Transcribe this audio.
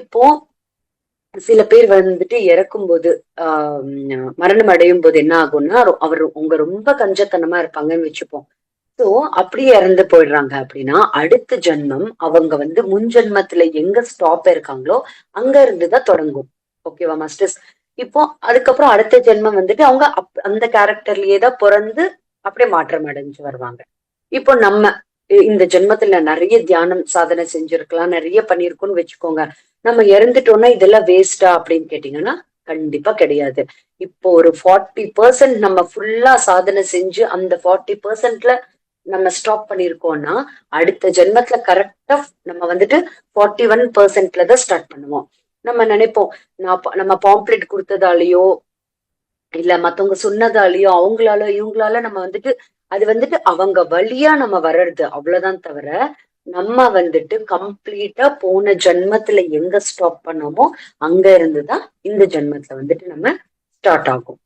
இப்போ சில பேர் வந்துட்டு இறக்கும்போது மரணம் அடையும் போது என்ன ஆகும்னா அவர் உங்க ரொம்ப கஞ்சத்தனமா இருப்பாங்கன்னு வச்சுப்போம். சோ அப்படியே இறந்து போயிடுறாங்க அப்படின்னா அடுத்த ஜென்மம் அவங்க வந்து முன் ஜென்மத்துல எங்க ஸ்டாப் இருக்காங்களோ அங்க இருந்துதான் தொடங்கும். ஓகேவா மாஸ்டர்ஸ்? இப்போ அதுக்கப்புறம் அடுத்த ஜென்மம் வந்துட்டு அவங்க அந்த கேரக்டர்லயே தான் பிறந்து அப்படியே மாற்றம் அடைஞ்சு வருவாங்க. இப்போ நம்ம இந்த ஜென்மத்துல நிறைய தியானம் சாதனை செஞ்சிருக்கலாம், நிறைய பண்ணிருக்கோம்னு வச்சுக்கோங்க. நம்ம இறந்துட்டோம்னா இதெல்லாம் வேஸ்டா அப்படின்னு கேட்டீங்கன்னா கண்டிப்பா கிடையாது. இப்போ ஒரு 40% நம்ம ஃபுல்லா சாதனை செஞ்சு அந்த 40%ல நம்ம ஸ்டாப் பண்ணிருக்கோம்னா அடுத்த ஜென்மத்துல கரெக்டா நம்ம வந்துட்டு 41%ல தான் ஸ்டார்ட் பண்ணுவோம். நம்ம நினைப்போம் நம்ம பாம்ப்ளெட் கொடுத்ததாலேயோ இல்ல மத்தவங்க சொன்னதாலயோ அவங்களால இவங்களால நம்ம வந்துட்டு அது வந்துட்டு அவங்க வழியா நம்ம வர்றது அவ்வளவுதான் தவிர நம்ம வந்துட்டு கம்ப்ளீட்டா போன ஜென்மத்துல எங்க ஸ்டாப் பண்ணோமோ அங்க இருந்துதான் இந்த ஜென்மத்துல வந்துட்டு நம்ம ஸ்டார்ட் ஆகும்.